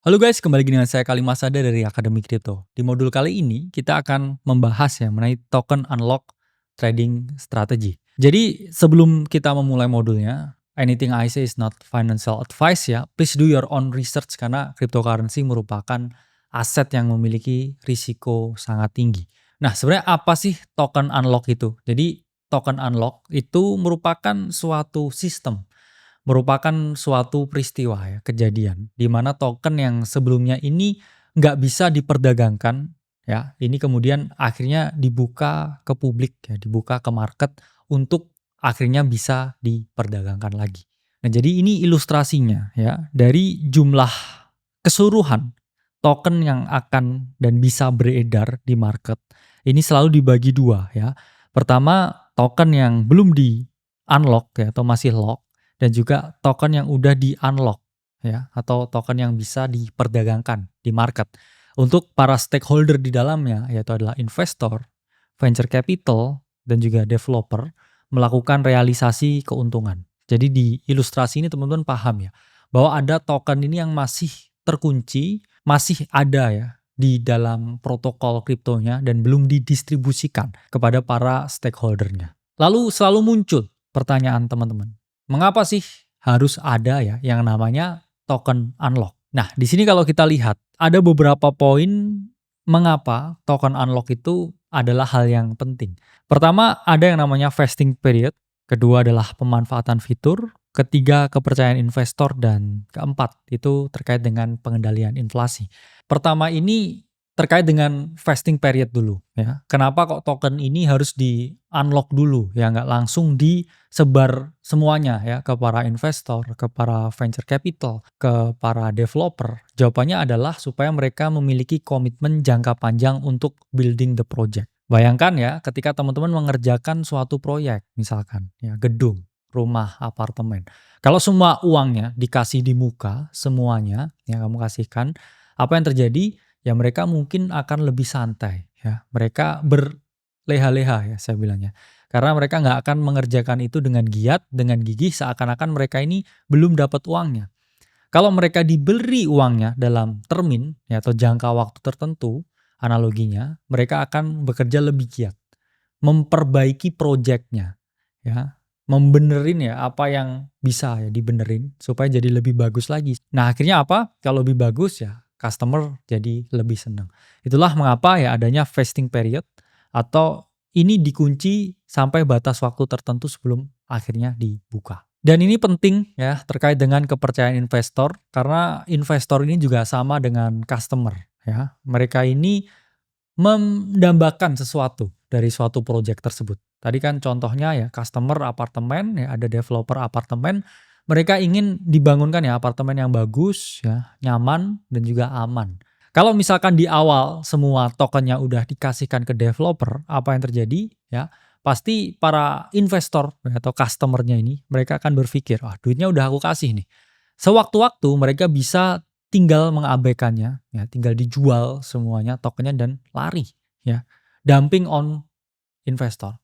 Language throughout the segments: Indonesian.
Halo guys, kembali lagi dengan saya Kalimasada dari Akademi Kripto. Di modul kali ini kita akan membahas ya mengenai token unlock trading strategy. Jadi sebelum kita memulai modulnya, anything I say is not financial advice ya. Please do your own research karena cryptocurrency merupakan aset yang memiliki risiko sangat tinggi. Nah, sebenarnya apa sih token unlock itu? Jadi token unlock itu merupakan suatu sistem, merupakan suatu peristiwa ya, kejadian, di mana token yang sebelumnya ini nggak bisa diperdagangkan ya, ini kemudian akhirnya dibuka ke publik ya, dibuka ke market untuk akhirnya bisa diperdagangkan lagi. Nah, jadi ini ilustrasinya ya, dari jumlah keseluruhan token yang akan dan bisa beredar di market, ini selalu dibagi dua ya. Pertama, token yang belum di-unlock ya atau masih lock, dan juga token yang udah di-unlock ya, atau token yang bisa diperdagangkan di market. Untuk para stakeholder di dalamnya, yaitu adalah investor, venture capital, dan juga developer, melakukan realisasi keuntungan. Jadi di ilustrasi ini teman-teman paham ya, bahwa ada token ini yang masih terkunci, masih ada ya di dalam protokol kriptonya dan belum didistribusikan kepada para stakeholdernya. Lalu selalu muncul pertanyaan teman-teman, mengapa sih harus ada ya yang namanya token unlock? Nah, di sini kalau kita lihat ada beberapa poin mengapa token unlock itu adalah hal yang penting. Pertama, ada yang namanya vesting period, kedua adalah pemanfaatan fitur, ketiga kepercayaan investor, dan keempat itu terkait dengan pengendalian inflasi. Pertama ini terkait dengan vesting period dulu ya. Kenapa kok token ini harus di-unlock dulu ya, nggak langsung disebar semuanya ya ke para investor, ke para venture capital, ke para developer? Jawabannya adalah supaya mereka memiliki komitmen jangka panjang untuk building the project. Bayangkan ya, ketika teman-teman mengerjakan suatu proyek, misalkan ya gedung, rumah, apartemen. Kalau semua uangnya dikasih di muka, semuanya yang kamu kasihkan, apa yang terjadi? Ya mereka mungkin akan lebih santai ya. Mereka berleha-leha ya saya bilangnya. Karena mereka nggak akan mengerjakan itu dengan giat, dengan gigih, seakan-akan mereka ini belum dapat uangnya. Kalau mereka diberi uangnya dalam termin ya, atau jangka waktu tertentu, analoginya, mereka akan bekerja lebih giat, memperbaiki proyeknya ya, membenerin ya apa yang bisa ya dibenerin supaya jadi lebih bagus lagi. Nah, akhirnya apa? Kalau lebih bagus ya customer jadi lebih senang. Itulah mengapa ya adanya vesting period, atau ini dikunci sampai batas waktu tertentu sebelum akhirnya dibuka. Dan ini penting ya terkait dengan kepercayaan investor, karena investor ini juga sama dengan customer ya. Mereka ini mendambakan sesuatu dari suatu proyek tersebut. Tadi kan contohnya ya customer apartemen ya, ada developer apartemen, mereka ingin dibangunkan ya apartemen yang bagus ya, nyaman dan juga aman. Kalau misalkan di awal semua tokennya udah dikasihkan ke developer, apa yang terjadi ya? Pasti para investor ya, atau customernya ini mereka akan berpikir, "Wah, duitnya udah aku kasih nih." Sewaktu-waktu mereka bisa tinggal mengabaikannya ya, tinggal dijual semuanya tokennya dan lari ya. Dumping on investor.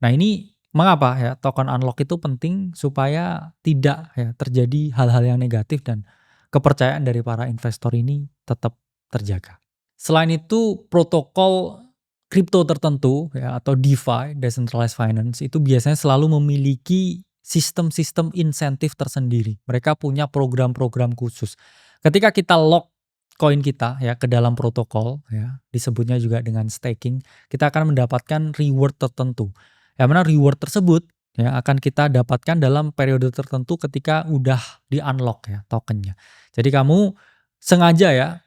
Nah, ini mengapa ya token unlock itu penting supaya tidak ya terjadi hal-hal yang negatif dan kepercayaan dari para investor ini tetap terjaga. Selain itu, protokol kripto tertentu ya, atau DeFi, decentralized finance, itu biasanya selalu memiliki sistem-sistem insentif tersendiri. Mereka punya program-program khusus. Ketika kita lock koin kita ya ke dalam protokol ya, disebutnya juga dengan staking, kita akan mendapatkan reward tertentu. Yang mana reward tersebut ya akan kita dapatkan dalam periode tertentu ketika udah di-unlock ya tokennya. Jadi kamu sengaja ya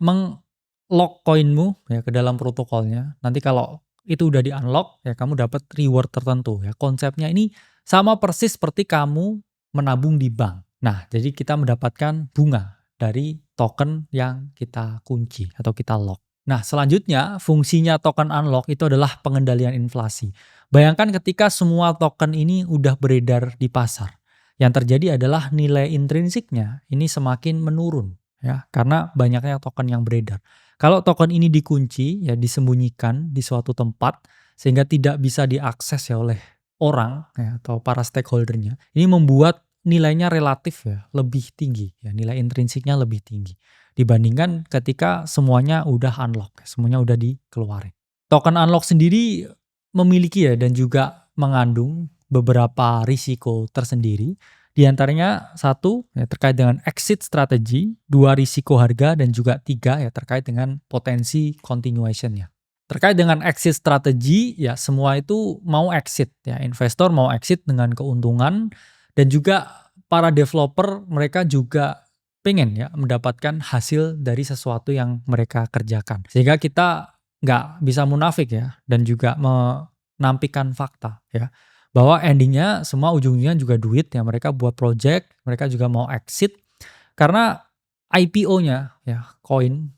lock koinmu ya ke dalam protokolnya. Nanti kalau itu udah di-unlock ya kamu dapat reward tertentu ya. Konsepnya ini sama persis seperti kamu menabung di bank. Nah, jadi kita mendapatkan bunga dari token yang kita kunci atau kita lock. Nah, selanjutnya fungsinya token unlock itu adalah pengendalian inflasi. Bayangkan ketika semua token ini udah beredar di pasar. Yang terjadi adalah nilai intrinsiknya ini semakin menurun ya, karena banyaknya token yang beredar. Kalau token ini dikunci ya, disembunyikan di suatu tempat sehingga tidak bisa diakses ya oleh orang ya atau para stakeholdernya, ini membuat nilainya relatif ya lebih tinggi ya, nilai intrinsiknya lebih tinggi dibandingkan ketika semuanya udah unlock, semuanya udah dikeluarin. Token unlock sendiri memiliki ya dan juga mengandung beberapa risiko tersendiri. Di antaranya satu ya terkait dengan exit strategi, dua risiko harga, dan juga tiga ya terkait dengan potensi continuation-nya. Terkait dengan exit strategi ya semua itu mau exit ya, investor mau exit dengan keuntungan, dan juga para developer mereka juga pengen ya mendapatkan hasil dari sesuatu yang mereka kerjakan. Sehingga kita nggak bisa munafik ya dan juga menampilkan fakta ya bahwa endingnya semua ujungnya juga duit ya, mereka buat project, mereka juga mau exit karena IPO-nya ya, koin,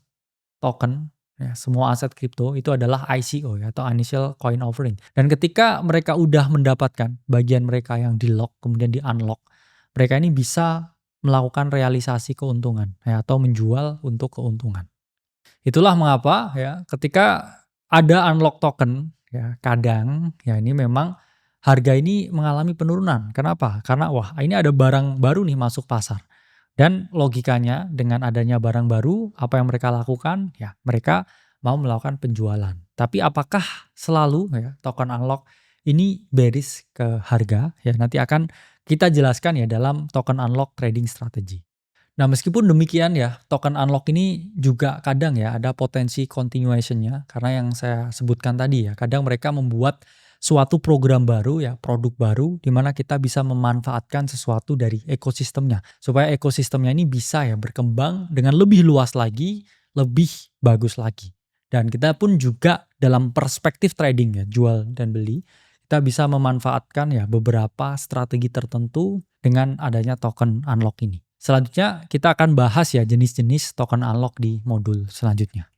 token, ya semua aset kripto itu adalah ICO ya atau Initial Coin Offering. Dan ketika mereka udah mendapatkan bagian mereka yang di-lock kemudian di-unlock, mereka ini bisa melakukan realisasi keuntungan ya atau menjual untuk keuntungan. Itulah mengapa ya ketika ada unlock token ya kadang ya ini memang harga ini mengalami penurunan. Kenapa? Karena wah ini ada barang baru nih masuk pasar. Dan logikanya dengan adanya barang baru apa yang mereka lakukan? Ya mereka mau melakukan penjualan. Tapi apakah selalu ya token unlock ini bearish ke harga? Ya nanti akan kita jelaskan ya dalam token unlock trading strategy. Nah, meskipun demikian ya, token unlock ini juga kadang ya ada potensi continuation-nya karena yang saya sebutkan tadi ya, kadang mereka membuat suatu program baru ya, produk baru di mana kita bisa memanfaatkan sesuatu dari ekosistemnya supaya ekosistemnya ini bisa ya berkembang dengan lebih luas lagi, lebih bagus lagi. Dan kita pun juga dalam perspektif trading ya, jual dan beli, kita bisa memanfaatkan ya beberapa strategi tertentu dengan adanya token unlock ini. Selanjutnya kita akan bahas ya jenis-jenis token unlock di modul selanjutnya.